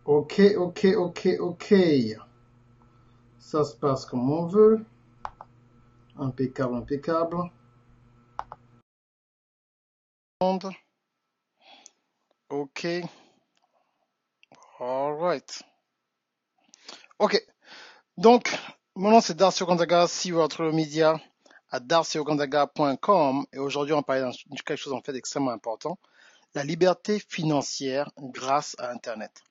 Ok, ok, ok, ok. Ça se passe comme on veut. Impeccable, impeccable. Ok, alright. Ok, donc, mon nom c'est Darcy Ogonzaga, CEO votre média à darcyogonzaga.com et aujourd'hui on va parler de quelque chose en fait extrêmement important, la liberté financière grâce à Internet.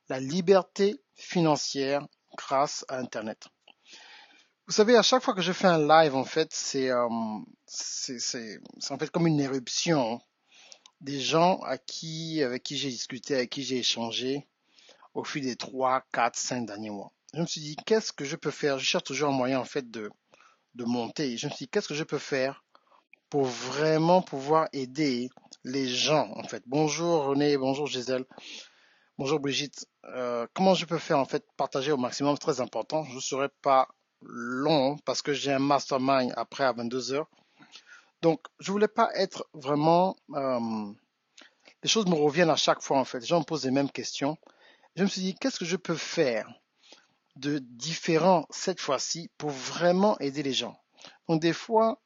La liberté financière grâce à Internet. Vous savez, à chaque fois que je fais un live, en fait, c'est en fait comme une éruption des gens avec qui j'ai discuté, avec qui j'ai échangé au fil des 3, 4, 5 derniers mois. Je me suis dit, qu'est-ce que je peux faire? Je cherche toujours un moyen, en fait, de monter. Je me suis dit, qu'est-ce que je peux faire pour vraiment pouvoir aider les gens, en fait. Bonjour René, bonjour Gisèle, bonjour Brigitte. Comment je peux faire, en fait, partager au maximum, c'est très important. Je ne serai pas long parce que j'ai un mastermind après à 22 heures. Donc, je voulais pas être vraiment... les choses me reviennent à chaque fois, en fait. Les gens me posent les mêmes questions. Je me suis dit, qu'est-ce que je peux faire de différent cette fois-ci pour vraiment aider les gens? Donc, des fois,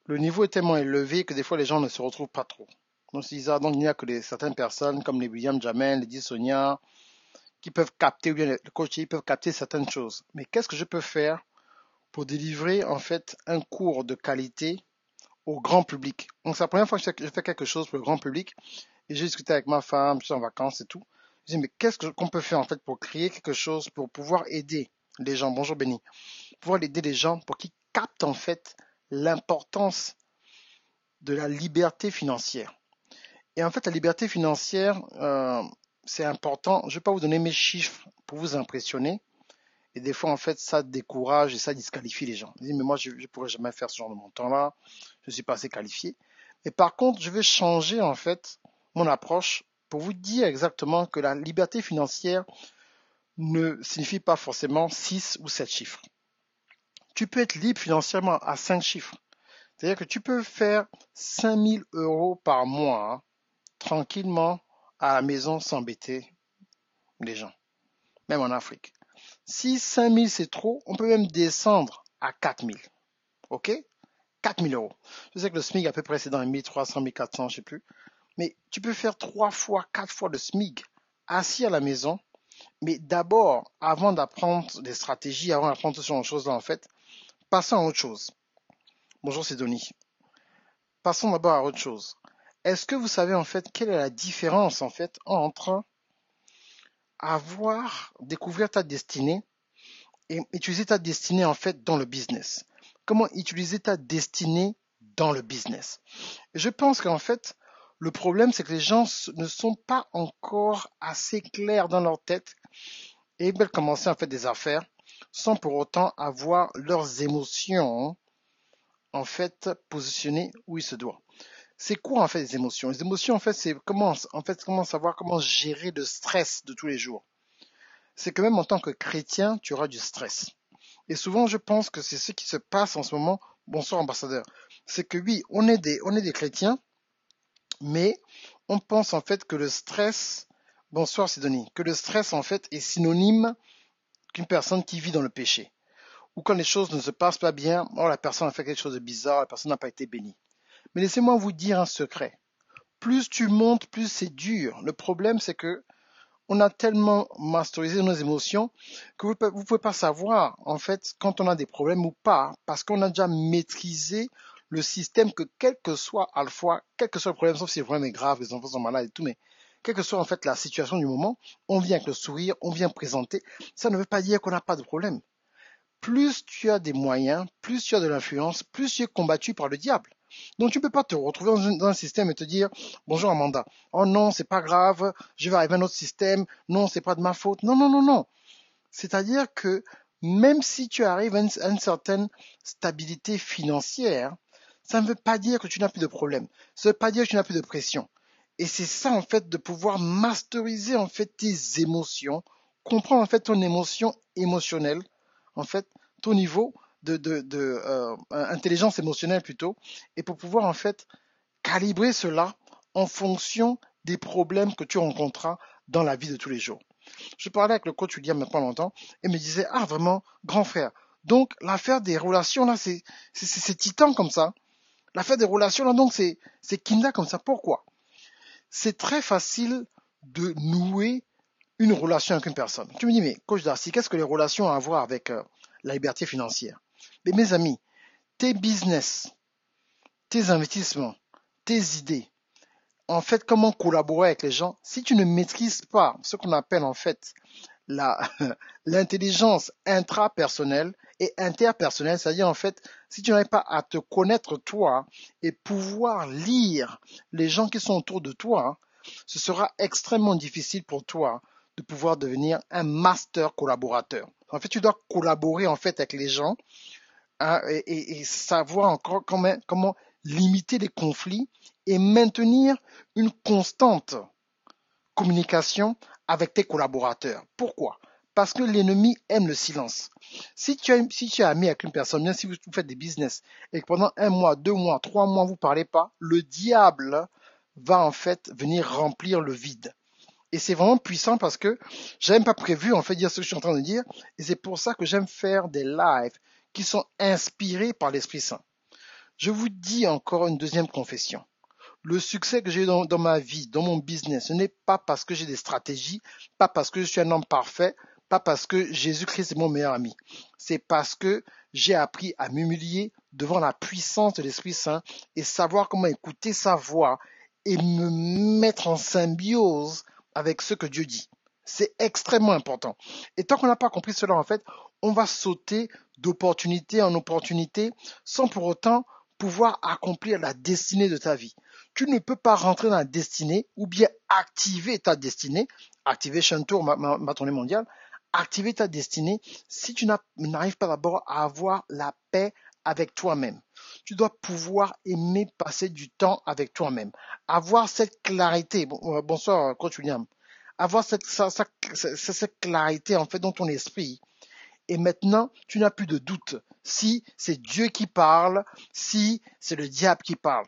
le niveau est tellement élevé que des fois, les gens ne se retrouvent pas trop. Donc, donc il n'y a que certaines personnes comme les William Jamel, les Di Sonia, qui peuvent capter, ou bien les coachs, ils peuvent capter certaines choses. Mais qu'est-ce que je peux faire pour délivrer, en fait, un cours de qualité au grand public? Donc, c'est la première fois que je fais quelque chose pour le grand public. Et j'ai discuté avec ma femme, je suis en vacances et tout. Je dis, mais qu'on peut faire en fait pour créer quelque chose, pour pouvoir aider les gens, bonjour Benny, pouvoir aider les gens pour qu'ils captent en fait l'importance de la liberté financière. Et en fait, la liberté financière, c'est important. Je ne vais pas vous donner mes chiffres pour vous impressionner. Et des fois, en fait, ça décourage et ça disqualifie les gens. Ils disent, mais moi, je ne pourrais jamais faire ce genre de montant-là. Je ne suis pas assez qualifié. Mais par contre, je vais changer, en fait, mon approche pour vous dire exactement que la liberté financière ne signifie pas forcément 6 ou 7 chiffres. Tu peux être libre financièrement à 5 chiffres. C'est-à-dire que tu peux faire 5 000 euros par mois, hein, tranquillement, à la maison, sans embêter les gens, même en Afrique. Si 5 000 c'est trop, on peut même descendre à 4 000. OK? 4 000 euros. Je sais que le SMIC à peu près c'est dans les 1300, 1400, je ne sais plus. Mais tu peux faire 3 fois, 4 fois le SMIC assis à la maison. Mais d'abord, avant d'apprendre des stratégies, avant d'apprendre ce genre de choses-là, en fait, passons à autre chose. Bonjour Sidonie. Passons d'abord à autre chose. Est-ce que vous savez en fait quelle est la différence en fait entre découvrir ta destinée et utiliser ta destinée en fait dans le business? Comment utiliser ta destinée dans le business? Et je pense qu'en fait, le problème, c'est que les gens ne sont pas encore assez clairs dans leur tête et ils veulent commencer en fait des affaires sans pour autant avoir leurs émotions en fait positionnées où ils se doivent. C'est quoi en fait les émotions? Les émotions en fait c'est comment savoir comment gérer le stress de tous les jours. C'est que même en tant que chrétien, tu auras du stress. Et souvent je pense que c'est ce qui se passe en ce moment. Bonsoir ambassadeur. C'est que oui, on est des chrétiens, mais on pense en fait que le stress, bonsoir Sidonie, que le stress en fait est synonyme qu'une personne qui vit dans le péché. Ou quand les choses ne se passent pas bien, oh la personne a fait quelque chose de bizarre, la personne n'a pas été bénie. Mais laissez-moi vous dire un secret. Plus tu montes, plus c'est dur. Le problème, c'est que on a tellement masterisé nos émotions que vous ne pouvez pas savoir, en fait, quand on a des problèmes ou pas, parce qu'on a déjà maîtrisé le système que quel que soit Alpha, quel que soit le problème, sauf si le problème est grave, les enfants sont malades et tout, mais quelle que soit en fait la situation du moment, on vient avec le sourire, on vient présenter. Ça ne veut pas dire qu'on n'a pas de problème. Plus tu as des moyens, plus tu as de l'influence, plus tu es combattu par le diable. Donc tu ne peux pas te retrouver dans un système et te dire bonjour Amanda, oh non c'est pas grave, je vais arriver à un autre système, non c'est pas de ma faute, non non non non. C'est-à-dire que même si tu arrives à une certaine stabilité financière, ça ne veut pas dire que tu n'as plus de problème, ça ne veut pas dire que tu n'as plus de pression. Et c'est ça en fait de pouvoir masteriser en fait tes émotions, comprendre en fait ton émotion émotionnelle, en fait ton niveau de intelligence émotionnelle plutôt, et pour pouvoir en fait calibrer cela en fonction des problèmes que tu rencontreras dans la vie de tous les jours. Je parlais avec le coach William il n'y a pas longtemps et me disait, ah vraiment, grand frère. Donc l'affaire des relations là, c'est titan comme ça. L'affaire des relations là, donc c'est Kinda comme ça. Pourquoi? C'est très facile de nouer une relation avec une personne. Tu me dis, mais coach Darcy, qu'est-ce que les relations ont à voir avec la liberté financière? Mais mes amis, tes business, tes investissements, tes idées, en fait, comment collaborer avec les gens, si tu ne maîtrises pas ce qu'on appelle en fait la, l'intelligence intrapersonnelle et interpersonnelle, c'est-à-dire en fait, si tu n'arrives pas à te connaître toi et pouvoir lire les gens qui sont autour de toi, ce sera extrêmement difficile pour toi de pouvoir devenir un master collaborateur. En fait, tu dois collaborer en fait avec les gens, hein, et savoir encore comment limiter les conflits et maintenir une constante communication avec tes collaborateurs. Pourquoi? Parce que l'ennemi aime le silence. Si tu es ami avec une personne, même si vous faites des business, et que pendant 1 mois, 2 mois, 3 mois, vous ne parlez pas, le diable va en fait venir remplir le vide. Et c'est vraiment puissant parce que j'avais même pas prévu en fait dire ce que je suis en train de dire. Et c'est pour ça que j'aime faire des lives qui sont inspirés par l'Esprit Saint. Je vous dis encore une deuxième confession. Le succès que j'ai eu dans ma vie, dans mon business, ce n'est pas parce que j'ai des stratégies, pas parce que je suis un homme parfait, pas parce que Jésus-Christ est mon meilleur ami. C'est parce que j'ai appris à m'humilier devant la puissance de l'Esprit Saint et savoir comment écouter sa voix et me mettre en symbiose avec ce que Dieu dit. C'est extrêmement important. Et tant qu'on n'a pas compris cela, en fait, on va sauter d'opportunité en opportunité sans pour autant pouvoir accomplir la destinée de ta vie. Tu ne peux pas rentrer dans la destinée ou bien activer ta destinée, Activation Tour, ma tournée mondiale, activer ta destinée si tu n'arrives pas d'abord à avoir la paix avec toi-même. Tu dois pouvoir aimer passer du temps avec toi-même, avoir cette clarité. Bonsoir, coach William. Avoir cette clarité en fait dans ton esprit. Et maintenant, tu n'as plus de doute si c'est Dieu qui parle, si c'est le diable qui parle.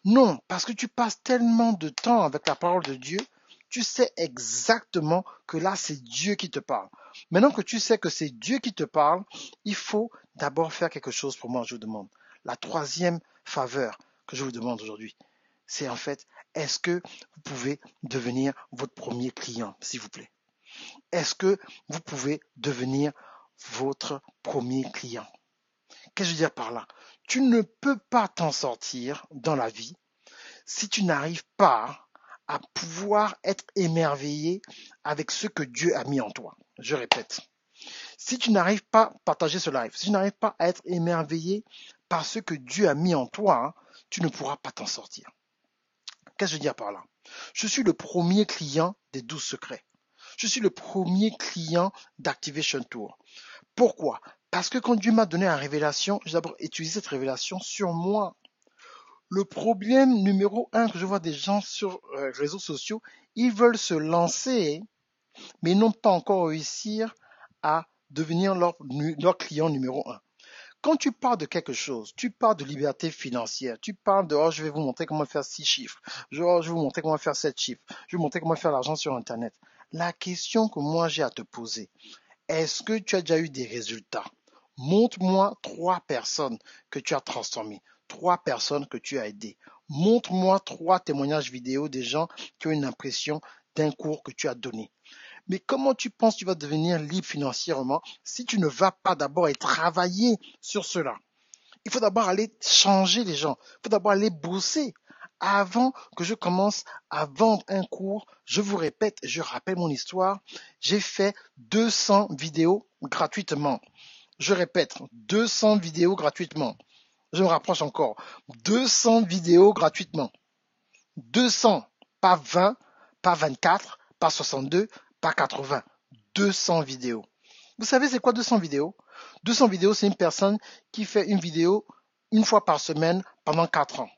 Non, parce que tu passes tellement de temps avec la parole de Dieu, tu sais exactement que là, c'est Dieu qui te parle. Maintenant que tu sais que c'est Dieu qui te parle, il faut d'abord faire quelque chose pour moi, je vous demande. La troisième faveur que je vous demande aujourd'hui, c'est en fait, est-ce que vous pouvez devenir votre premier client, s'il vous plaît? Est-ce que vous pouvez devenir votre premier client? Qu'est-ce que je veux dire par là? Tu ne peux pas t'en sortir dans la vie si tu n'arrives pas à pouvoir être émerveillé avec ce que Dieu a mis en toi. Je répète, si tu n'arrives pas à partager ce live, si tu n'arrives pas à être émerveillé par ce que Dieu a mis en toi, tu ne pourras pas t'en sortir. Qu'est-ce que je veux dire par là? Je suis le premier client des 12 secrets. Je suis le premier client d'Activation Tour. Pourquoi? Parce que quand Dieu m'a donné la révélation, j'ai d'abord utilisé cette révélation sur moi. Le problème numéro 1 que je vois des gens sur les réseaux sociaux, ils veulent se lancer, mais ils n'ont pas encore réussi à devenir leur client numéro 1. Quand tu parles de quelque chose, tu parles de liberté financière, tu parles de je vais vous montrer comment faire 6 chiffres, je vais vous montrer comment faire 7 chiffres, je vais vous montrer comment faire l'argent sur Internet. La question que moi j'ai à te poser, est-ce que tu as déjà eu des résultats? Montre-moi 3 personnes que tu as transformées, 3 personnes que tu as aidées. Montre-moi 3 témoignages vidéo des gens qui ont une impression d'un cours que tu as donné. Mais comment tu penses que tu vas devenir libre financièrement si tu ne vas pas d'abord travailler sur cela? Il faut d'abord aller changer les gens. Il faut d'abord aller bosser. Avant que je commence à vendre un cours, je vous répète, je rappelle mon histoire, j'ai fait 200 vidéos gratuitement. Je répète, 200 vidéos gratuitement. Je me rapproche encore. 200 vidéos gratuitement. 200, pas 20, pas 24, pas 62, pas 80. 200 vidéos. Vous savez c'est quoi 200 vidéos? 200 vidéos, c'est une personne qui fait une vidéo une fois par semaine pendant 4 ans.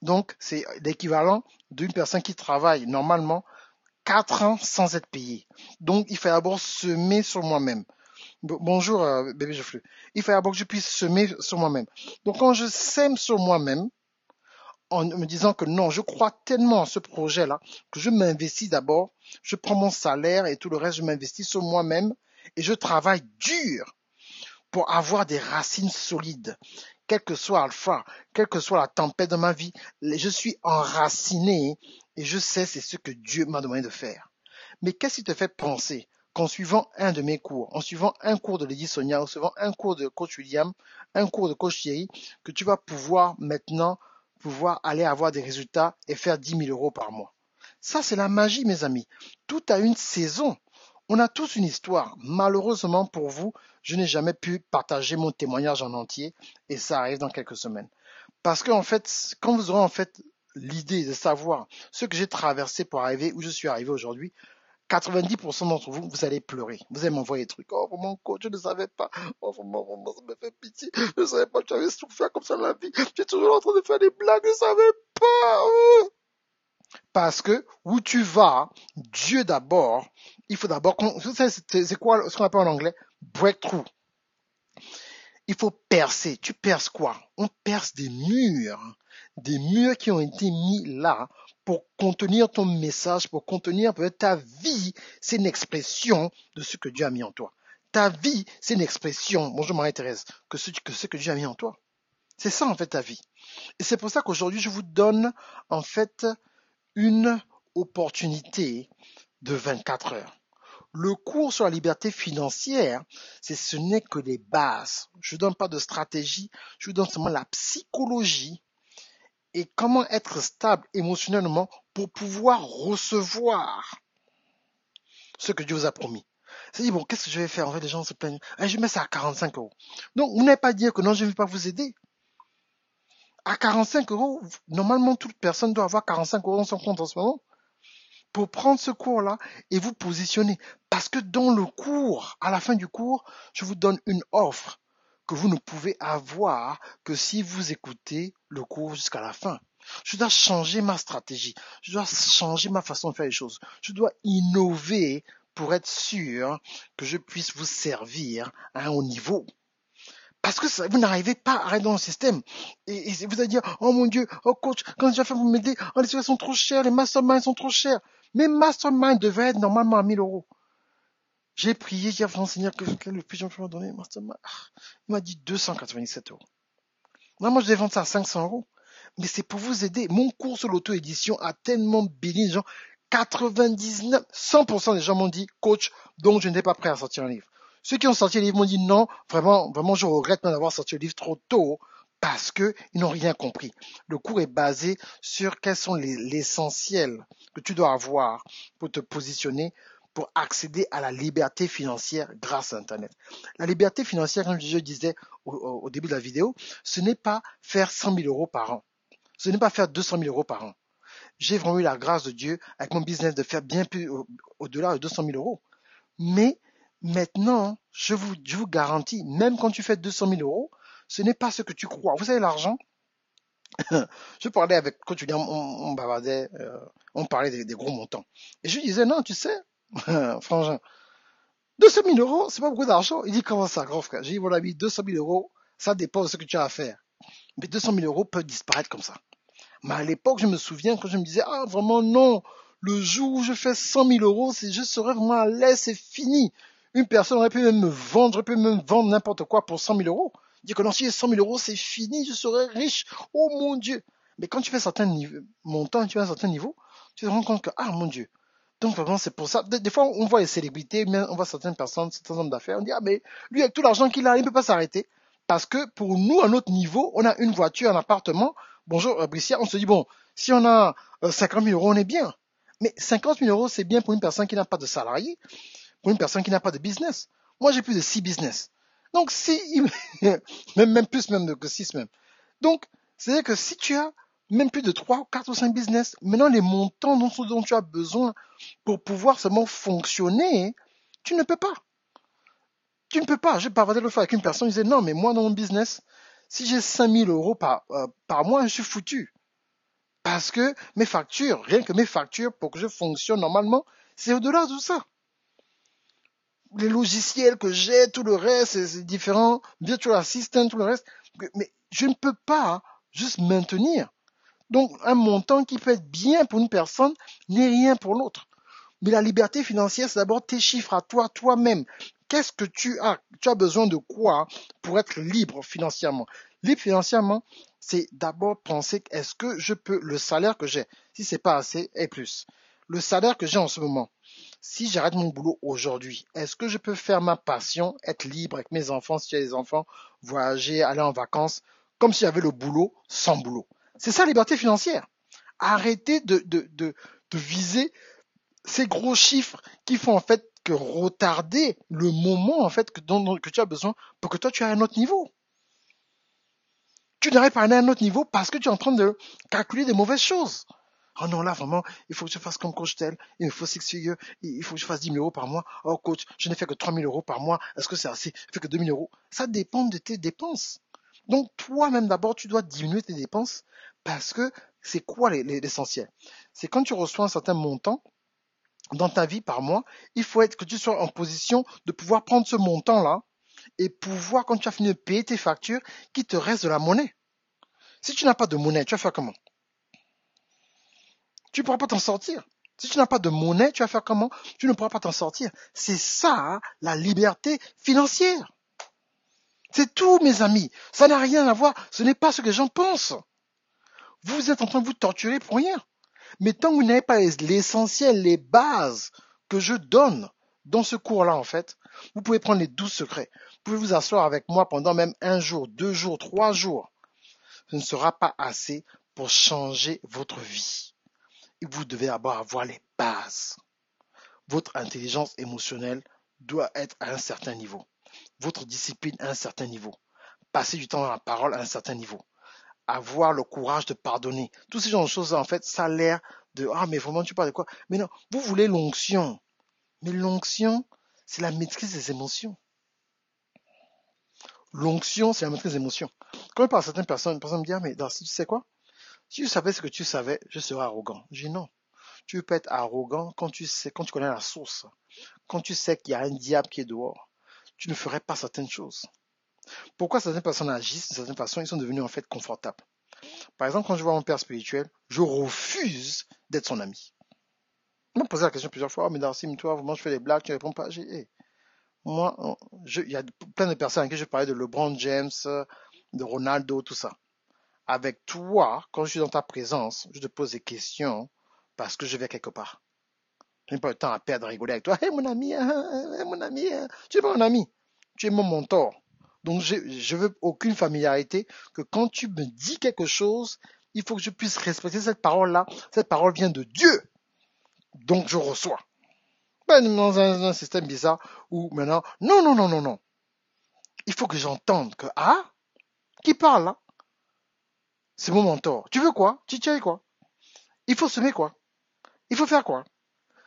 Donc, c'est l'équivalent d'une personne qui travaille normalement 4 ans sans être payée. Donc, il faut d'abord semer sur moi-même. Bonjour, bébé Geoffrey. Il faut d'abord que je puisse semer sur moi-même. Donc, quand je sème sur moi-même, en me disant que non, je crois tellement en ce projet-là que je m'investis d'abord, je prends mon salaire et tout le reste, je m'investis sur moi-même et je travaille dur pour avoir des racines solides. Quel que soit Alpha, quelle que soit la tempête de ma vie, je suis enraciné et je sais c'est ce que Dieu m'a demandé de faire. Mais qu'est-ce qui te fait penser qu'en suivant un de mes cours, en suivant un cours de Lady Sonia, en suivant un cours de coach William, un cours de coach Thierry, que tu vas pouvoir maintenant aller avoir des résultats et faire 10 000 euros par mois? Ça, c'est la magie, mes amis. Tout a une saison. On a tous une histoire. Malheureusement pour vous, je n'ai jamais pu partager mon témoignage en entier et ça arrive dans quelques semaines. Parce qu'en fait, quand vous aurez en fait l'idée de savoir ce que j'ai traversé pour arriver où je suis arrivé aujourd'hui, 90% d'entre vous, vous allez pleurer. Vous allez m'envoyer des trucs. Oh, vraiment, coach, je ne savais pas. Oh, vraiment, ça me fait pitié. Je ne savais pas que tu avais souffert comme ça dans la vie. Tu es toujours en train de faire des blagues. Je ne savais pas. Oh. Parce que où tu vas, Dieu d'abord, il faut d'abord, c'est quoi ce qu'on appelle en anglais? Breakthrough. Il faut percer. Tu perces quoi? On perce des murs qui ont été mis là pour contenir ton message, pour contenir peut-être ta vie. C'est une expression de ce que Dieu a mis en toi. Ta vie, c'est une expression, bonjour Marie-Thérèse, que ce que Dieu a mis en toi. C'est ça en fait ta vie. Et c'est pour ça qu'aujourd'hui, je vous donne en fait une opportunité de 24 heures. Le cours sur la liberté financière, ce n'est que les bases. Je ne donne pas de stratégie, je vous donne seulement la psychologie et comment être stable émotionnellement pour pouvoir recevoir ce que Dieu vous a promis. C'est dit, bon, qu'est-ce que je vais faire? En fait, les gens se plaignent. Je mets ça à 45 euros. Donc, vous n'allez pas dire que non, je ne vais pas vous aider. À 45 euros, normalement, toute personne doit avoir 45 euros dans son compte en ce moment pour prendre ce cours-là et vous positionner. Parce que dans le cours, à la fin du cours, je vous donne une offre que vous ne pouvez avoir que si vous écoutez le cours jusqu'à la fin. Je dois changer ma stratégie. Je dois changer ma façon de faire les choses. Je dois innover pour être sûr que je puisse vous servir à un haut niveau. Parce que vous n'arrivez pas à rester dans le système. Et vous allez dire, oh mon Dieu, oh coach, quand j'ai fait pour m'aider, oh, les choses sont trop chères, les masterminds sont trop chers. Mes masterminds devaient être normalement à 1000 euros. J'ai prié, j'ai dit, Seigneur, quel le plus je peux me donner, mastermind. Il m'a dit 297 euros. Moi, je devais vendre ça à 500 euros. Mais c'est pour vous aider. Mon cours sur l'auto-édition a tellement béni les gens. 99, 100% des gens m'ont dit, coach, donc je n'étais pas prêt à sortir un livre. Ceux qui ont sorti le livre m'ont dit non, vraiment, je regrette même d'avoir sorti le livre trop tôt parce que ils n'ont rien compris. Le cours est basé sur quels sont l'essentiel que tu dois avoir pour te positionner, pour accéder à la liberté financière grâce à Internet. La liberté financière, comme je disais au début de la vidéo, ce n'est pas faire 100 000 euros par an. Ce n'est pas faire 200 000 euros par an. J'ai vraiment eu la grâce de Dieu avec mon business de faire bien plus au-delà de 200 000 euros. Mais maintenant, je vous garantis, même quand tu fais 200 000 euros, ce n'est pas ce que tu crois. Vous savez, l'argent, je parlais avec coach William, on bavardait, on parlait des gros montants. Et je lui disais, non, tu sais, frangin, 200 000 euros, c'est pas beaucoup d'argent. Il dit, comment ça, grand frère? J'ai dit, mon ami, 200 000 euros, ça dépend de ce que tu as à faire. Mais 200 000 euros peuvent disparaître comme ça. Mais à l'époque, je me souviens quand je me disais, ah, vraiment, non, le jour où je fais 100 000 euros, je serais vraiment à l'aise, c'est fini. Une personne aurait pu même me vendre, aurait pu même vendre n'importe quoi pour 100 000 euros. Dire que non, si j'ai 100 000 euros, c'est fini, je serai riche. Oh mon Dieu. Mais quand tu fais certains montants, tu fais un certain niveau, tu te rends compte que, ah mon Dieu. Donc vraiment, c'est pour ça. Des fois, on voit les célébrités, mais on voit certaines personnes, certains hommes d'affaires, on dit, ah mais lui, avec tout l'argent qu'il a, il ne peut pas s'arrêter. Parce que pour nous, à notre niveau, on a une voiture, un appartement. Bonjour, Bricia, on se dit, bon, si on a 50 000 euros, on est bien. Mais 50 000 euros, c'est bien pour une personne qui n'a pas de salarié, pour une personne qui n'a pas de business. Moi, j'ai plus de 6 business. Donc, même plus même que 6 même. Donc, c'est-à-dire que si tu as même plus de 3, 4 ou 5 business, maintenant les montants dont tu as besoin pour pouvoir seulement fonctionner, tu ne peux pas. Tu ne peux pas. Je parlais l'autre fois avec une personne, il disait non, mais moi dans mon business, si j'ai 5 000 euros par mois, je suis foutu. Parce que mes factures, rien que mes factures pour que je fonctionne normalement, c'est au-delà de tout ça. Les logiciels que j'ai, tout le reste, c'est différent, virtual assistant, tout le reste. Mais je ne peux pas juste maintenir. Donc, un montant qui peut être bien pour une personne n'est rien pour l'autre. Mais la liberté financière, c'est d'abord tes chiffres à toi, toi-même. Qu'est-ce que tu as? Tu as besoin de quoi pour être libre financièrement? Libre financièrement, c'est d'abord penser, est-ce que je peux, le salaire que j'ai, si c'est pas assez, et plus. Le salaire que j'ai en ce moment, si j'arrête mon boulot aujourd'hui, est-ce que je peux faire ma passion, être libre avec mes enfants, si j'ai des enfants, voyager, aller en vacances, comme si j'avais le boulot sans boulot? C'est ça la liberté financière. Arrêtez de viser ces gros chiffres qui font en fait que retarder le moment en fait que tu as besoin pour que toi tu aies un autre niveau. Tu n'arrives pas à un autre niveau parce que tu es en train de calculer des mauvaises choses. Oh non, là vraiment, il faut que je fasse comme coach tel, il me faut six figures, il faut que je fasse 10 000 euros par mois. Oh coach, je n'ai fait que 3 000 euros par mois, est-ce que c'est assez? Je fais que 2 000 euros. Ça dépend de tes dépenses. Donc toi-même d'abord, tu dois diminuer tes dépenses parce que c'est quoi l'essentiel? C'est quand tu reçois un certain montant, dans ta vie par mois, il faut être que tu sois en position de pouvoir prendre ce montant-là et pouvoir, quand tu as fini de payer tes factures, qu'il te reste de la monnaie. Si tu n'as pas de monnaie, tu vas faire comment? Tu ne pourras pas t'en sortir. Si tu n'as pas de monnaie, tu vas faire comment? Tu ne pourras pas t'en sortir. C'est ça, la liberté financière. C'est tout, mes amis. Ça n'a rien à voir. Ce n'est pas ce que les gens pensent. Vous êtes en train de vous torturer pour rien. Mais tant que vous n'avez pas l'essentiel, les bases que je donne dans ce cours-là, en fait, vous pouvez prendre les 12 secrets. Vous pouvez vous asseoir avec moi pendant même un jour, 2 jours, 3 jours. Ce ne sera pas assez pour changer votre vie. Et vous devez d'abord avoir les bases. Votre intelligence émotionnelle doit être à un certain niveau. Votre discipline à un certain niveau. Passer du temps dans la parole à un certain niveau. Avoir le courage de pardonner. Tous ces genres de choses, en fait, ça a l'air de, ah, mais vraiment, tu parles de quoi? Mais non, vous voulez l'onction. Mais l'onction, c'est la maîtrise des émotions. L'onction, c'est la maîtrise des émotions. Quand je parle à certaines personnes, une personne me dit, ah, mais Darcy, tu sais quoi? Si je savais ce que tu savais, je serais arrogant. Je dis non. Tu peux être arrogant quand tu sais, quand tu connais la source. Quand tu sais qu'il y a un diable qui est dehors. Tu ne ferais pas certaines choses. Pourquoi certaines personnes agissent de certaines façons? Ils sont devenus en fait confortables. Par exemple, quand je vois mon père spirituel, je refuse d'être son ami. On m'a posé la question plusieurs fois, oh, mais Darcy, toi, vraiment, je fais des blagues, tu ne réponds pas. J'ai, hey, moi, il y a plein de personnes à qui je parlais de LeBron James, de Ronaldo, tout ça. Avec toi, quand je suis dans ta présence, je te pose des questions parce que je vais quelque part. Je n'ai pas le temps à perdre à rigoler avec toi. Hey mon ami, hey, mon ami, tu es pas mon ami, tu es mon mentor. Donc je veux aucune familiarité, que quand tu me dis quelque chose, il faut que je puisse respecter cette parole-là. Cette parole vient de Dieu. Donc je reçois. Ben, dans un système bizarre où maintenant, non, non, non, non, non. Il faut que j'entende que, ah, qui parle là? C'est mon mentor. Tu veux quoi? Tu tiens quoi? Il faut semer quoi? Il faut faire quoi?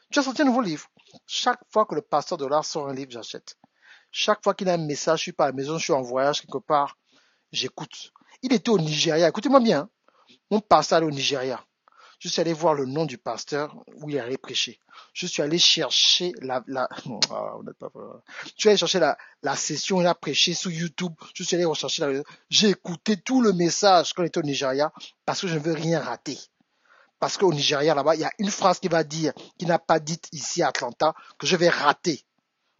Tu as sorti un nouveau livre. Chaque fois que le pasteur de l'art sort un livre, j'achète. Chaque fois qu'il a un message, je suis pas à la maison, je suis en voyage quelque part, j'écoute. Il était au Nigeria. Écoutez-moi bien. Mon pasteur allait au Nigeria. Je suis allé voir le nom du pasteur où il allait prêcher. Je suis allé chercher je suis allé chercher la session où il a prêché sur YouTube. Je suis allé rechercher j'ai écouté tout le message quand il était au Nigeria parce que je ne veux rien rater. Parce qu'au Nigeria, là-bas, il y a une phrase qu'il va dire, qu'il n'a pas dite ici à Atlanta, que je vais rater.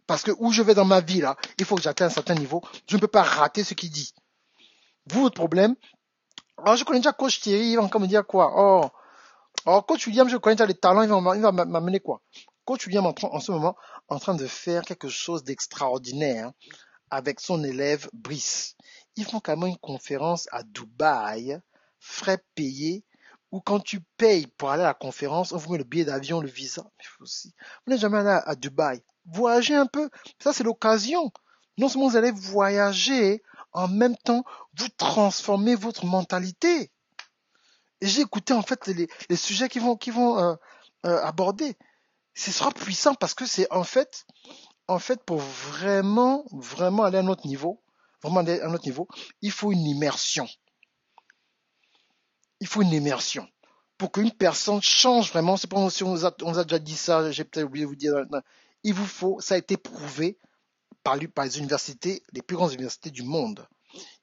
Parce que où je vais dans ma vie, là, il faut que j'atteigne un certain niveau. Je ne peux pas rater ce qu'il dit. Vous, votre problème, alors je connais déjà Coach Thierry, il va encore me dire quoi? Coach William, je connais déjà les talents, il va m'amener quoi? Coach William en ce moment en train de faire quelque chose d'extraordinaire avec son élève Brice. Ils font quand même une conférence à Dubaï, frais payés, où quand tu payes pour aller à la conférence, on vous met le billet d'avion, le visa. Vous n'êtes jamais allé à Dubaï. Voyagez un peu. Ça, c'est l'occasion. Non seulement vous allez voyager, en même temps, vous transformez votre mentalité. Et j'ai écouté en fait les sujets qui vont aborder. Ce sera puissant parce que c'est en fait, pour vraiment, vraiment aller à un autre niveau, il faut une immersion. Il faut une immersion. Pour qu'une personne change vraiment, c'est pas si on vous a déjà dit ça, j'ai peut-être oublié de vous dire, il vous faut, ça a été prouvé par les universités, les plus grandes universités du monde.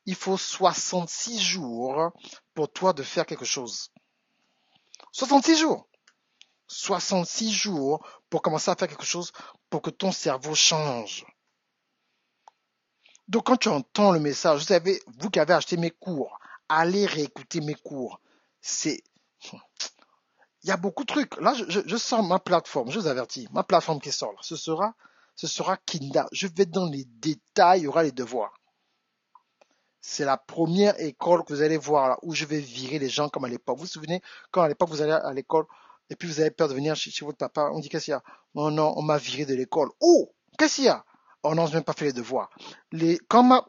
Il faut 66 jours pour toi de faire quelque chose. 66 jours. 66 jours pour commencer à faire quelque chose pour que ton cerveau change. Donc quand tu entends le message, vous savez, vous qui avez acheté mes cours, allez réécouter mes cours. Il y a beaucoup de trucs. Là, je sors ma plateforme, je vous avertis, ma plateforme qui sort là, ce sera Kinda. Je vais dans les détails, il y aura les devoirs. C'est la première école que vous allez voir là, où je vais virer les gens comme à l'époque. Vous vous souvenez, quand à l'époque vous allez à l'école et puis vous avez peur de venir chez votre papa, on dit qu'est-ce qu'il y a? Non, non, on m'a viré de l'école. Oh, qu'est-ce qu'il y a? Oh non, je n'ai même pas fait les devoirs. Comme,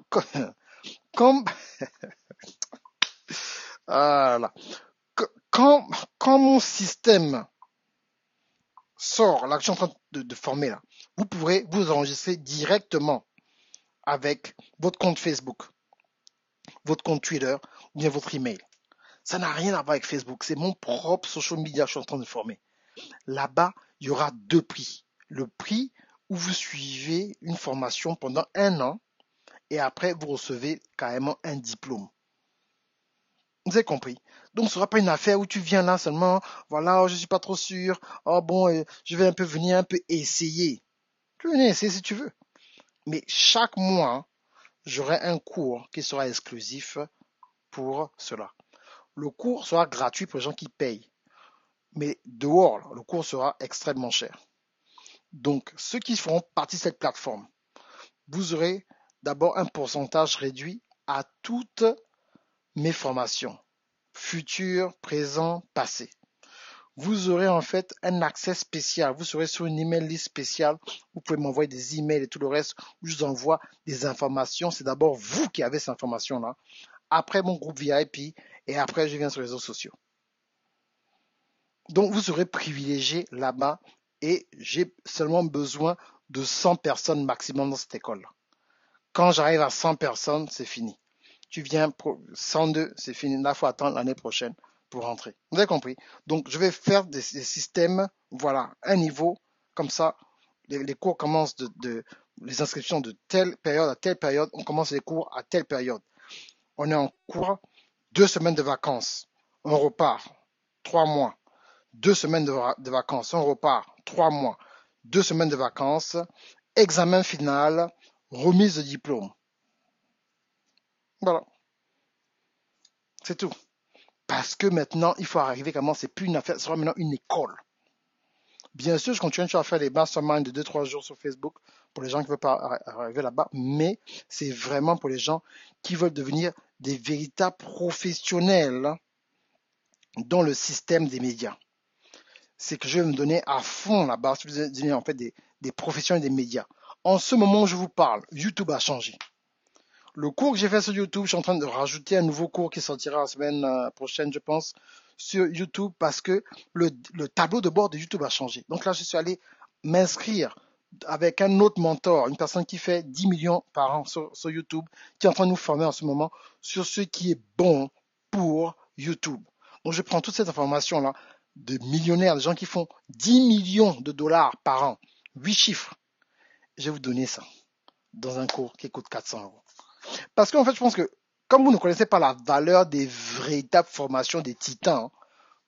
ah là, quand, quand mon système sort, là, que je suis en train de former là, vous pourrez vous enregistrer directement avec votre compte Facebook, votre compte Twitter ou bien votre email. Ça n'a rien à voir avec Facebook. C'est mon propre social media que je suis en train de former. Là-bas, il y aura deux prix. Le prix où vous suivez une formation pendant 1 an et après, vous recevez carrément un diplôme. Vous avez compris. Donc, ce ne sera pas une affaire où tu viens là seulement, voilà, je ne suis pas trop sûr, oh bon, je vais un peu venir, un peu essayer. Tu peux venir essayer si tu veux. Mais chaque mois, j'aurai un cours qui sera exclusif pour cela. Le cours sera gratuit pour les gens qui payent. Mais dehors, le cours sera extrêmement cher. Donc, ceux qui feront partie de cette plateforme, vous aurez d'abord un pourcentage réduit à toutes mes formations, futures, présentes, passées. Vous aurez en fait un accès spécial. Vous serez sur une email list spéciale. Vous pouvez m'envoyer des emails et tout le reste où je vous envoie des informations. C'est d'abord vous qui avez ces informations-là. Après mon groupe VIP et après je viens sur les réseaux sociaux. Donc vous serez privilégié là-bas et j'ai seulement besoin de 100 personnes maximum dans cette école. Quand j'arrive à 100 personnes, c'est fini. Tu viens pour 102, c'est fini. Là, il faut attendre l'année prochaine pour rentrer. Vous avez compris? Donc, je vais faire des systèmes, voilà, un niveau, comme ça, les cours commencent les inscriptions de telle période à telle période, on commence les cours à telle période. On est en cours, 2 semaines de vacances, on repart, 3 mois. 2 semaines de vacances, on repart, 3 mois, 2 semaines de vacances, examen final, remise de diplôme. Voilà, c'est tout. Parce que maintenant, il faut arriver comment c'est plus une affaire, ce sera maintenant une école. Bien sûr, je continue à faire des masterminds de 2-3 jours sur Facebook pour les gens qui veulent pas arriver là-bas, mais c'est vraiment pour les gens qui veulent devenir des véritables professionnels dans le système des médias. C'est que je vais me donner à fond là-bas, si vous devenez en fait des professionnels des médias. En ce moment où je vous parle, YouTube a changé. Le cours que j'ai fait sur YouTube, je suis en train de rajouter un nouveau cours qui sortira la semaine prochaine, je pense, sur YouTube parce que le tableau de bord de YouTube a changé. Donc là, je suis allé m'inscrire avec un autre mentor, une personne qui fait 10 millions par an sur YouTube, qui est en train de nous former en ce moment sur ce qui est bon pour YouTube. Donc je prends toute cette information-là de millionnaires, de gens qui font 10 millions de dollars par an, 8 chiffres. Je vais vous donner ça dans un cours qui coûte 400 euros. Parce qu'en fait, je pense que comme vous ne connaissez pas la valeur des véritables formations des titans,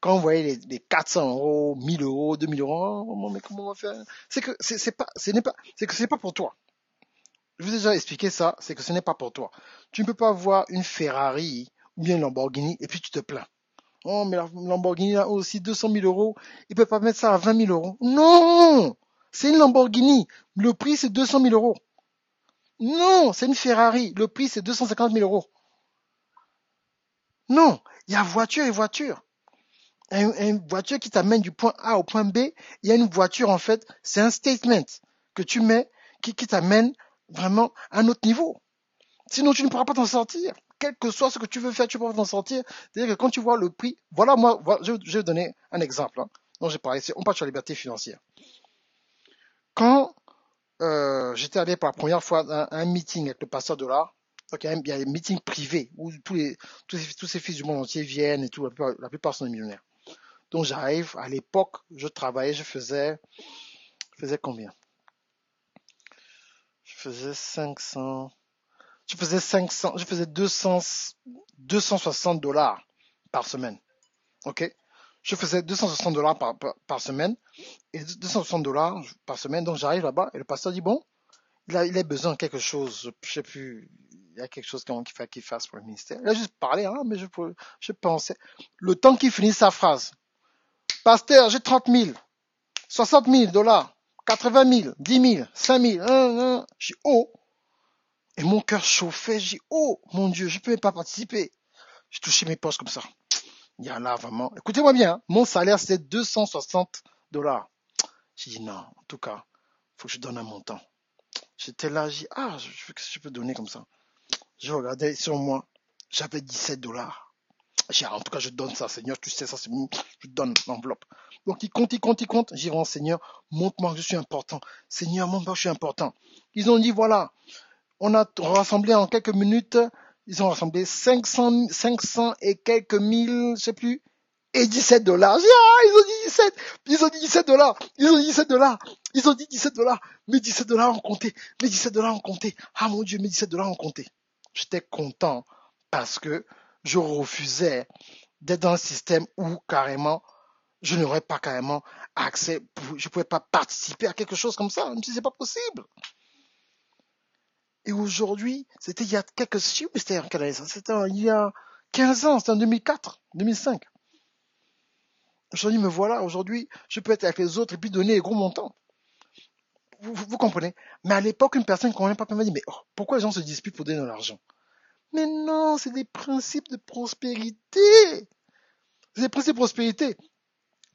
quand vous voyez les 400 euros, 1000 euros, 2000 euros, oh, mais comment on va faire? C'est que ce n'est pas pour toi. Je vous ai déjà expliqué ça, c'est que ce n'est pas pour toi. Tu ne peux pas avoir une Ferrari ou bien une Lamborghini et puis tu te plains. Oh, mais la Lamborghini a aussi 200 000 euros. Il ne peut pas mettre ça à 20 000 euros. Non! C'est une Lamborghini. Le prix, c'est 200 000 euros. Non, c'est une Ferrari. Le prix, c'est 250 000 euros. Non, il y a voiture et voiture. Une voiture qui t'amène du point A au point B, il y a une voiture, en fait, c'est un statement que tu mets qui t'amène vraiment à un autre niveau. Sinon, tu ne pourras pas t'en sortir. Quel que soit ce que tu veux faire, tu ne pourras pas t'en sortir. C'est-à-dire que quand tu vois le prix, voilà, moi, voilà, je vais donner un exemple dont j'ai parlé. On parle sur la liberté financière. Quand j'étais allé pour la première fois à un meeting avec le pasteur de l'art, donc il y a un meeting privé où tous ces fils du monde entier viennent et tout, la plupart sont des millionnaires. Donc j'arrive, à l'époque, je travaillais, je faisais combien? Je faisais 500, je faisais 260 dollars par semaine. Ok? Je faisais $260 par semaine et $260 par semaine. Donc j'arrive là-bas et le pasteur dit bon, il a besoin de quelque chose. Je sais plus, il y a quelque chose qu'il fasse pour le ministère. Il a juste parlé, hein, mais je pensais. Le temps qu'il finisse sa phrase. Pasteur, j'ai 30 000, 60 000 dollars, 80 000, 10 000, 5 000. J'ai oh. Et mon cœur chauffait. J'ai oh, mon Dieu, je ne peux même pas participer. J'ai touché mes poches comme ça. Il y a là vraiment. Écoutez-moi bien, hein, mon salaire c'était $260. J'ai dit non, en tout cas, faut que je donne un montant. J'étais là, j'ai dit ah, qu'est-ce que je peux donner comme ça? Je regardais sur moi, j'avais $17. J'ai dit, en tout cas, je donne ça, Seigneur, tu sais ça, c'est bon, je donne l'enveloppe. Donc il compte. J'ai dit, Seigneur, montre-moi que je suis important. Seigneur, montre-moi que je suis important. Ils ont dit, voilà, on a rassemblé en quelques minutes, ils ont rassemblé 500 et quelques mille, je sais plus, et $17. J'ai dit, ah, ils ont dit 17, ils ont dit $17, ils ont dit $17, ils ont dit $17, mais $17 ont compté, mais $17 ont compté. Ah mon Dieu, mais $17 ont compté. J'étais content parce que je refusais d'être dans un système où carrément je n'aurais pas carrément accès, je ne pouvais pas participer à quelque chose comme ça, même si c'est pas possible. Et aujourd'hui, c'était il y a quelques, je sais plus c'était en quelle année ça, c'était il y a 15 ans, c'était en 2004, 2005. Aujourd'hui, me voilà, aujourd'hui, je peux être avec les autres et puis donner les gros montants. Vous comprenez? Mais à l'époque, une personne qui ne connaît pas m'a dit, mais pourquoi les gens se disputent pour donner de l'argent? Mais non, c'est des principes de prospérité. C'est des principes de prospérité.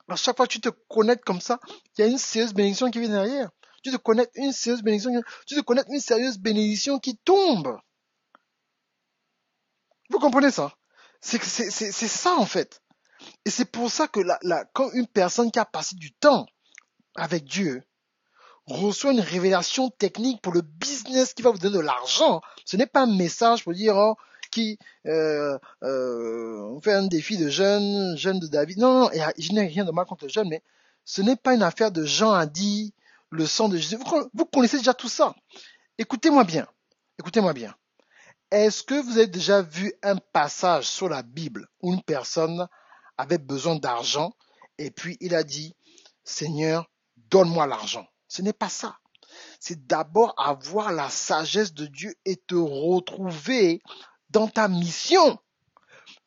À chaque fois que tu te connectes comme ça, il y a une sérieuse bénédiction qui vient derrière. Tu te connectes une sérieuse bénédiction, tu te connectes une sérieuse bénédiction qui tombe. Vous comprenez ça? C'est ça en fait. Et c'est pour ça que quand une personne qui a passé du temps avec Dieu reçoit une révélation technique pour le business qui va vous donner de l'argent, ce n'est pas un message pour dire on fait un défi de jeûne de David. Non, non, je n'ai rien de mal contre le jeûne, mais ce n'est pas une affaire de Jean a dit le sang de Jésus. Vous connaissez déjà tout ça. Écoutez-moi bien. Écoutez-moi bien. Est-ce que vous avez déjà vu un passage sur la Bible où une personne avait besoin d'argent et puis il a dit, Seigneur, donne-moi l'argent? Ce n'est pas ça. C'est d'abord avoir la sagesse de Dieu et te retrouver dans ta mission.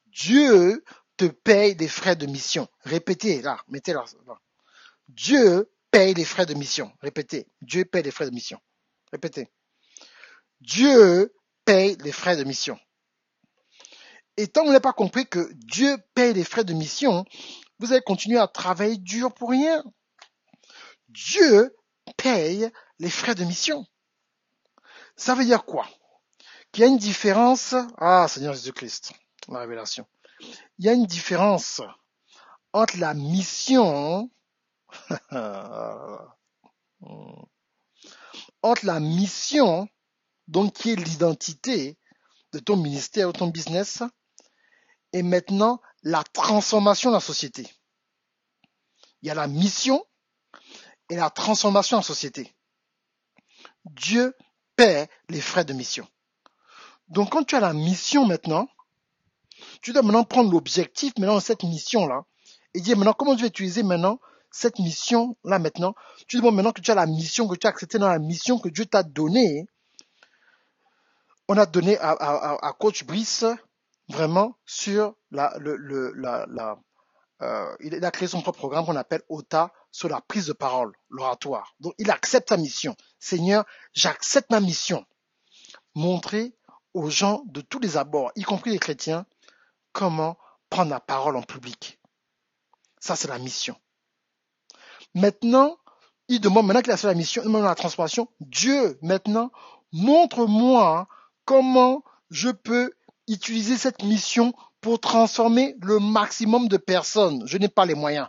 Dieu te paye des frais de mission. Répétez là, mettez là. Dieu paye les frais de mission. Répétez. Dieu paye les frais de mission. Répétez. Dieu paye les frais de mission. Et tant que vous n'avez pas compris que Dieu paye les frais de mission, vous allez continuer à travailler dur pour rien. Dieu paye les frais de mission. Ça veut dire quoi? Qu'il y a une différence. Ah, Seigneur Jésus-Christ, la révélation. Il y a une différence entre la mission, entre la mission, donc qui est l'identité de ton ministère ou ton business, et maintenant la transformation de la société. Il y a la mission et la transformation en société. Dieu paie les frais de mission. Donc quand tu as la mission maintenant, tu dois maintenant prendre l'objectif maintenant de cette mission-là et dire maintenant comment tu vas utiliser maintenant cette mission-là maintenant. Tu demandes maintenant que tu as la mission, que tu as accepté dans la mission que Dieu t'a donnée. On a donné à Coach Brice vraiment sur il a créé son propre programme qu'on appelle OTA sur la prise de parole, l'oratoire. Donc il accepte sa mission. Seigneur, j'accepte ma mission. Montrer aux gens de tous les abords, y compris les chrétiens, comment prendre la parole en public. Ça, c'est la mission. Maintenant, il demande, maintenant qu'il a fait la mission, il demande la transformation. Dieu, maintenant, montre-moi comment je peux utiliser cette mission pour transformer le maximum de personnes. Je n'ai pas les moyens.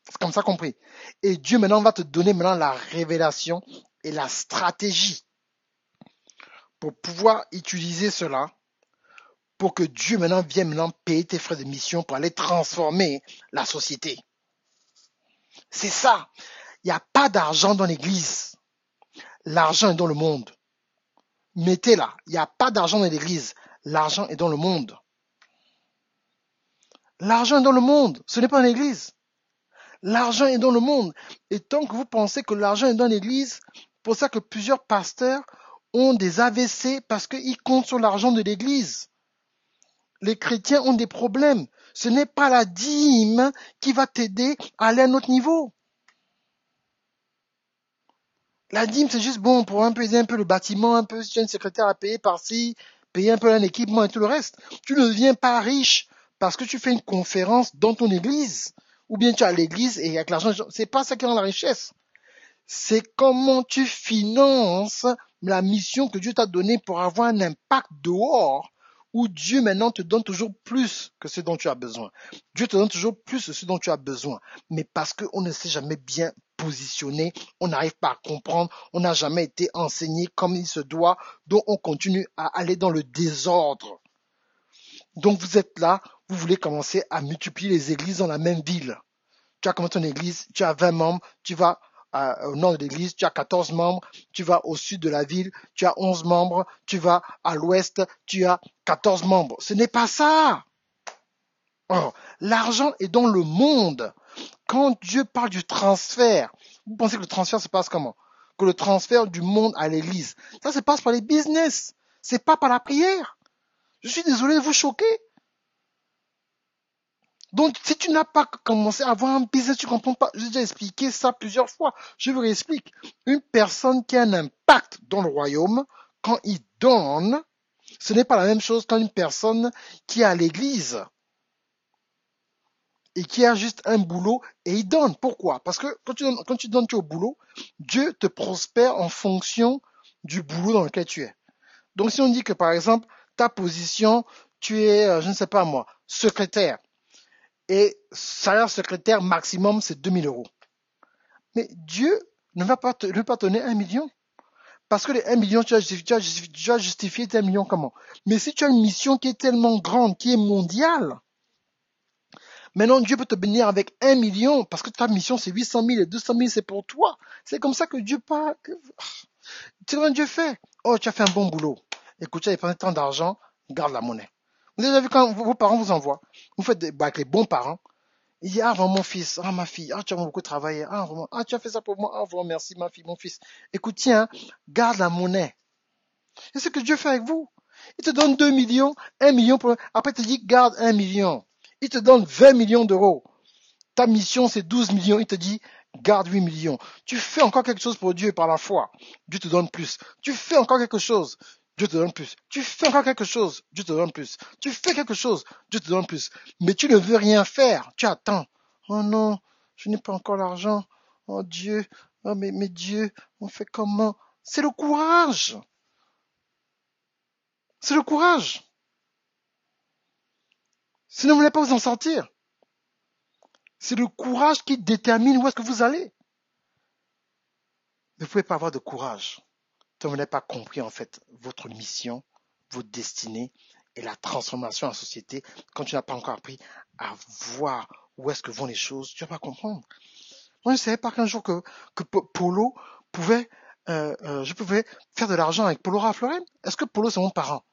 C'est comme ça compris. Et Dieu maintenant va te donner maintenant la révélation et la stratégie pour pouvoir utiliser cela pour que Dieu maintenant vienne maintenant payer tes frais de mission pour aller transformer la société. C'est ça. Il n'y a pas d'argent dans l'église. L'argent est dans le monde. Mettez là. Il n'y a pas d'argent dans l'église. L'argent est dans le monde. L'argent est dans le monde, ce n'est pas en église. L'argent est dans le monde. Et tant que vous pensez que l'argent est dans l'église, pour ça que plusieurs pasteurs ont des AVC parce qu'ils comptent sur l'argent de l'église. Les chrétiens ont des problèmes. Ce n'est pas la dîme qui va t'aider à aller à un autre niveau. La dîme, c'est juste bon pour un peu aider un peu le bâtiment, un peu si tu as une secrétaire à payer par-ci, payer un peu un équipement et tout le reste. Tu ne deviens pas riche parce que tu fais une conférence dans ton église. Ou bien tu as l'église et avec l'argent, c'est pas ça qui rend la richesse. C'est comment tu finances la mission que Dieu t'a donnée pour avoir un impact dehors, où Dieu maintenant te donne toujours plus que ce dont tu as besoin. Dieu te donne toujours plus de ce dont tu as besoin. Mais parce qu'on ne s'est jamais bien positionné, on n'arrive pas à comprendre, on n'a jamais été enseigné comme il se doit, donc on continue à aller dans le désordre. Donc vous êtes là, vous voulez commencer à multiplier les églises dans la même ville. Tu as commencé ton église, tu as 20 membres, tu vas au nord de l'église, tu as 14 membres, tu vas au sud de la ville, tu as 11 membres, tu vas à l'ouest, tu as 14 membres. Ce n'est pas ça. Oh, l'argent est dans le monde. Quand Dieu parle du transfert, vous pensez que le transfert se passe comment? Que le transfert du monde à l'église, ça se passe par les business. C'est pas par la prière. Je suis désolé de vous choquer. Donc, si tu n'as pas commencé à avoir un business, tu comprends pas. J'ai déjà expliqué ça plusieurs fois. Je vous réexplique. Une personne qui a un impact dans le royaume, quand il donne, ce n'est pas la même chose qu'une personne qui est à l'église et qui a juste un boulot et il donne. Pourquoi? Parce que quand tu donnes, tu es au boulot, Dieu te prospère en fonction du boulot dans lequel tu es. Donc, si on dit que, par exemple, ta position, tu es, je ne sais pas moi, secrétaire, et salaire secrétaire maximum, c'est 2000 euros. Mais Dieu ne va pas te donner 1 million. Parce que les 1 million, tu vas justifier tes 1 million comment? Mais si tu as une mission qui est tellement grande, qui est mondiale, maintenant Dieu peut te bénir avec 1 million, parce que ta mission c'est 800 000 et 200 000 c'est pour toi. C'est comme ça que Dieu parle. C'est ce que Dieu fait. Oh, tu as fait un bon boulot. Écoute, tu as dépensé tant d'argent, garde la monnaie. Vous avez déjà vu quand vos parents vous envoient, vous faites avec les bons parents, il dit, ah, vraiment, mon fils, ah, ma fille, ah, tu as beaucoup travaillé, ah, vraiment, ah, tu as fait ça pour moi, ah, vraiment, merci, ma fille, mon fils. Écoute, tiens, garde la monnaie. C'est ce que Dieu fait avec vous. Il te donne 2 millions, 1 million après il te dit, garde 1 million. Il te donne 20 millions d'euros. Ta mission, c'est 12 millions. Il te dit, garde 8 millions. Tu fais encore quelque chose pour Dieu par la foi. Dieu te donne plus. Tu fais encore quelque chose. Dieu te donne plus. Tu fais encore quelque chose. Dieu te donne plus. Tu fais quelque chose. Dieu te donne plus. Mais tu ne veux rien faire. Tu attends. Oh non, je n'ai pas encore l'argent. Oh Dieu. Oh mais Dieu, on fait comment? C'est le courage. C'est le courage. Sinon, vous n'allez pas vous en sortir. C'est le courage qui détermine où est-ce que vous allez. Mais vous ne pouvez pas avoir de courage tant que vous n'avez pas compris en fait votre mission, votre destinée et la transformation en la société. Quand tu n'as pas encore appris à voir où est-ce que vont les choses, tu ne vas pas comprendre. Moi, je ne savais pas qu'un jour que Polo pouvait, je pouvais faire de l'argent avec Polo Ralph Lauren. Est-ce que Polo c'est mon parent?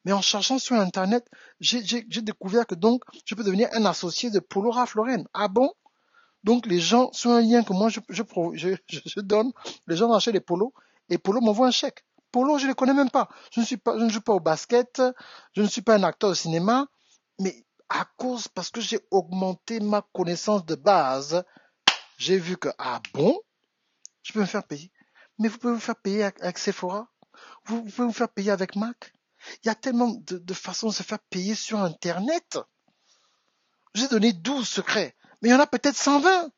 Mais en cherchant sur Internet, j'ai découvert que donc je peux devenir un associé de Polo Ralph Lauren. Ah bon? Donc les gens, sur un lien que moi je donne, les gens achètent des polos et Polo m'envoie un chèque. Polo, je ne le connais même pas. Je ne joue pas au basket, je ne suis pas un acteur de cinéma, mais parce que j'ai augmenté ma connaissance de base, j'ai vu que, ah bon, je peux me faire payer. Mais vous pouvez vous faire payer avec Sephora, vous pouvez vous faire payer avec Mac. Il y a tellement de façons de se faire payer sur Internet. J'ai donné 12 secrets, mais il y en a peut-être 120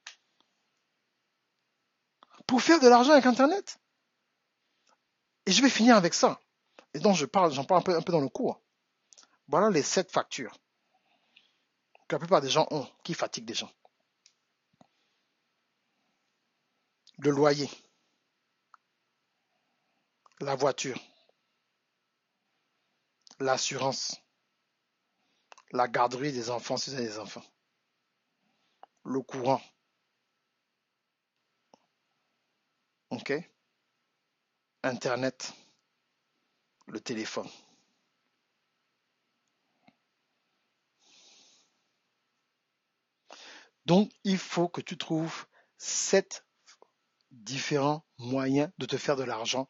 pour faire de l'argent avec Internet. Et je vais finir avec ça. Et donc j'en parle un peu dans le cours. Voilà les 7 factures que la plupart des gens ont, qui fatiguent des gens. Le loyer, la voiture, l'assurance, la garderie des enfants si vous avez des enfants, le courant, ok, Internet, le téléphone. Donc, il faut que tu trouves 7 différents moyens de te faire de l'argent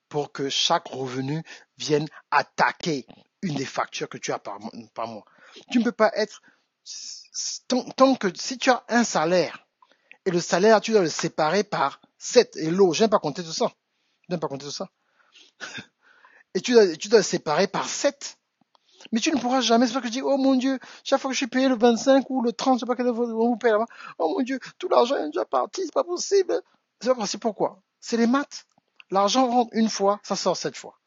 pour que chaque revenu vienne attaquer une des factures que tu as par mois. Tu ne peux pas être, tant que si tu as un salaire et le salaire, tu dois le séparer par 7 et l'eau, je n'aime pas compter tout ça. Je n'aime pas compter tout ça. Et tu dois le séparer par 7. Mais tu ne pourras jamais, c'est pas que je dis, oh mon Dieu, chaque fois que je suis payé le 25 ou le 30, je sais pas quel on vous paye là-bas, oh mon Dieu, tout l'argent est déjà parti, c'est pas possible. C'est pas possible, pourquoi? C'est les maths. L'argent rentre une fois, ça sort 7 fois.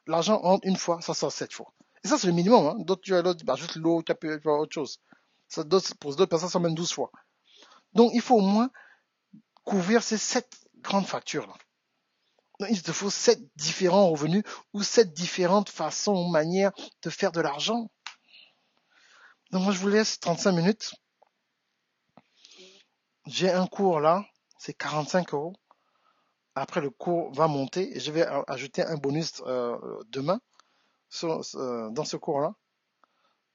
L'argent rentre une fois, ça sort 7 fois. Et ça, c'est le minimum, hein. D'autres, tu as d'autres, bah, juste l'eau, tu peux faire autre chose. Ça, pour d'autres personnes, ça même 12 fois. Donc, il faut au moins couvrir ces 7 grandes factures-là. Donc, il te faut 7 différents revenus ou 7 différentes façons ou manières de faire de l'argent. Donc, moi, je vous laisse 35 minutes. J'ai un cours là, c'est 45 euros. Après, le cours va monter et je vais ajouter un bonus demain dans ce cours-là.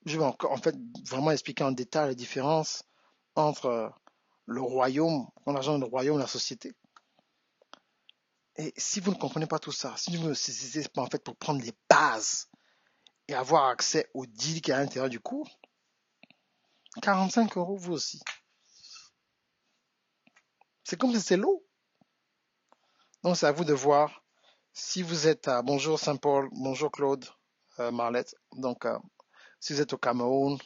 Je vais encore, en fait, vraiment expliquer en détail les différences entre le royaume, l'argent du royaume et la société. Et si vous ne comprenez pas tout ça, si vous ne saisissez pas en fait pour prendre les bases et avoir accès au deal qui est à l'intérieur du cours, 45 euros vous aussi. C'est comme si c'était l'eau. Donc c'est à vous de voir si vous êtes à bonjour Saint-Paul, bonjour Claude, Marlette. Donc si vous êtes au Cameroun,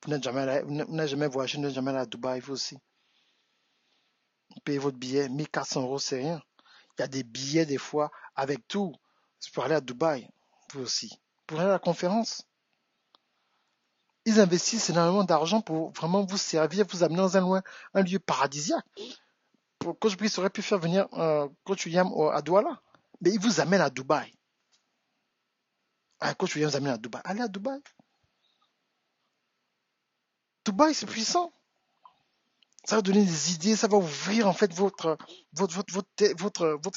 vous n'êtes jamais allé, vous n'avez jamais voyagé, vous n'êtes jamais allé à Dubaï, vous aussi. Payez votre billet, 1400 euros, c'est rien. Il y a des billets des fois avec tout. C'est pour aller à Dubaï, vous aussi. Pour aller à la conférence. Ils investissent énormément d'argent pour vraiment vous servir, vous amener dans un lieu paradisiaque. Coach Brice aurait pu faire venir Coach William à Douala. Mais il vous amène à Dubaï. Coach William vous amène à Dubaï. Allez à Dubaï. Dubaï, c'est puissant. Ça va donner des idées, ça va ouvrir en fait votre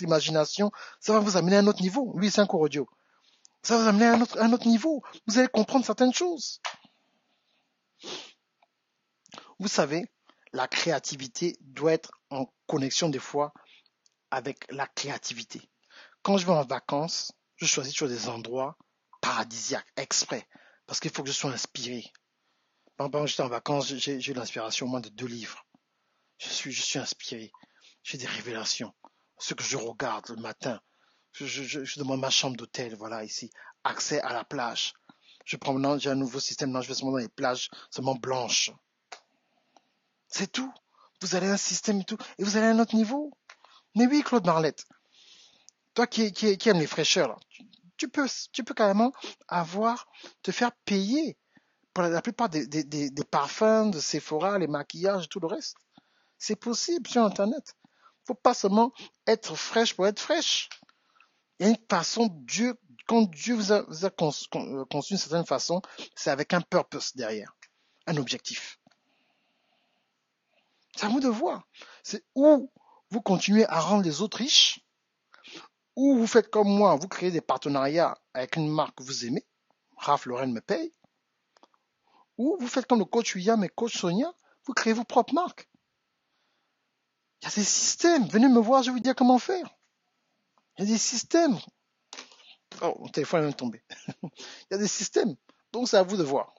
imagination. Ça va vous amener à un autre niveau. Oui, c'est un cours audio. Ça va vous amener à un autre niveau. Vous allez comprendre certaines choses. Vous savez, la créativité doit être en connexion des fois avec la créativité. Quand je vais en vacances, je choisis toujours des endroits paradisiaques, exprès, parce qu'il faut que je sois inspiré. Par exemple, j'étais en vacances, j'ai eu l'inspiration au moins de 2 livres. Je suis inspiré. J'ai des révélations. Ce que je regarde le matin, je demande ma chambre d'hôtel, voilà, ici, accès à la plage. Je prends maintenant, j'ai un nouveau système, maintenant je vais seulement dans les plages, seulement blanches. C'est tout. Vous allez à un système et tout, et vous allez à un autre niveau. Mais oui, Claude Marlette, toi qui aimes les fraîcheurs, là, tu peux carrément te faire payer pour la plupart des parfums de Sephora, les maquillages et tout le reste. C'est possible sur Internet. Faut pas seulement être fraîche pour être fraîche. Il y a une façon, quand Dieu vous a conçu d'une certaine façon, c'est avec un purpose derrière, un objectif. C'est à vous de voir. C'est où vous continuez à rendre les autres riches, ou vous faites comme moi, vous créez des partenariats avec une marque que vous aimez, Ralph Lauren me paye, ou vous faites comme le coach William et coach Sonia, vous créez vos propres marques. Il y a des systèmes, venez me voir, je vais vous dire comment faire. Il y a des systèmes. Oh, mon téléphone est même tombé. Il y a des systèmes. Donc c'est à vous de voir.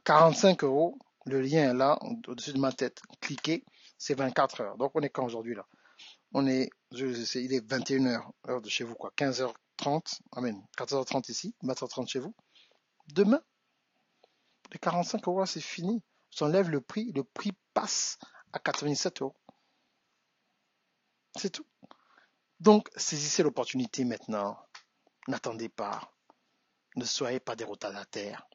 45 euros, le lien est là, au-dessus de ma tête. Cliquez, c'est 24 heures. Donc on est quand aujourd'hui là? Il est 21 heures, heure de chez vous quoi, 15h30, amen, 14h30 ici, 20h30 chez vous. Demain, les 45 euros c'est fini. J'enlève le prix passe à 97 euros. C'est tout. Donc saisissez l'opportunité maintenant. N'attendez pas. Ne soyez pas des retardataires.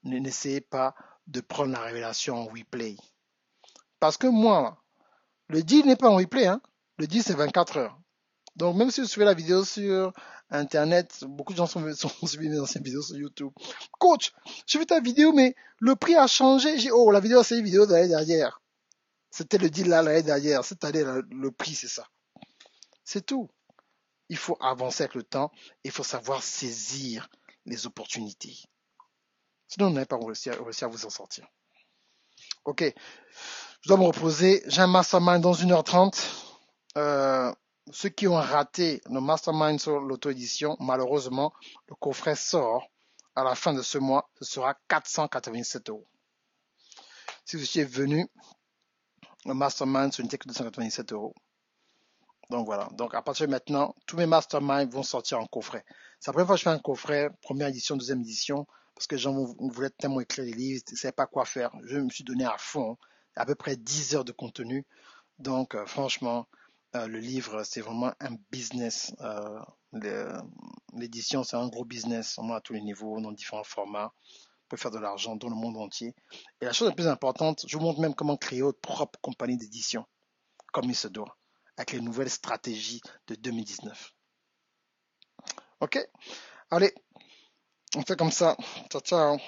N'essayez pas de prendre la révélation en replay. Parce que moi, le deal n'est pas en replay, hein. Le deal c'est 24 heures. Donc même si vous suivez la vidéo sur internet, beaucoup de gens sont suivi mes anciennes vidéos sur YouTube. Coach, j'ai vu ta vidéo, mais le prix a changé. La vidéo c'est une vidéo de l'année dernière. C'était le deal là l'année dernière. Cette année, le prix c'est ça. C'est tout. Il faut avancer avec le temps. Il faut savoir saisir les opportunités. Sinon, on n'avez pas réussi à vous en sortir. Ok, je dois me reposer. J'ai un mastermind dans 1h30. Euh, Ceux qui ont raté le mastermind sur l'auto-édition, malheureusement, le coffret sort à la fin de ce mois. Ce sera 487 euros. Si vous étiez venu, le mastermind, ce n'était que 297 euros. Donc voilà. Donc à partir de maintenant, tous mes masterminds vont sortir en coffret. C'est la première fois que je fais un coffret, première édition, deuxième édition, parce que les gens voulaient tellement écrire des livres, ils ne savaient pas quoi faire. Je me suis donné à fond, à peu près 10 heures de contenu. Donc franchement, le livre, c'est vraiment un business. L'édition, c'est un gros business, vraiment à tous les niveaux, dans différents formats. On peut faire de l'argent dans le monde entier. Et la chose la plus importante, je vous montre même comment créer votre propre compagnie d'édition, comme il se doit, avec les nouvelles stratégies de 2019. Ok? Allez, on fait comme ça. Ciao, ciao.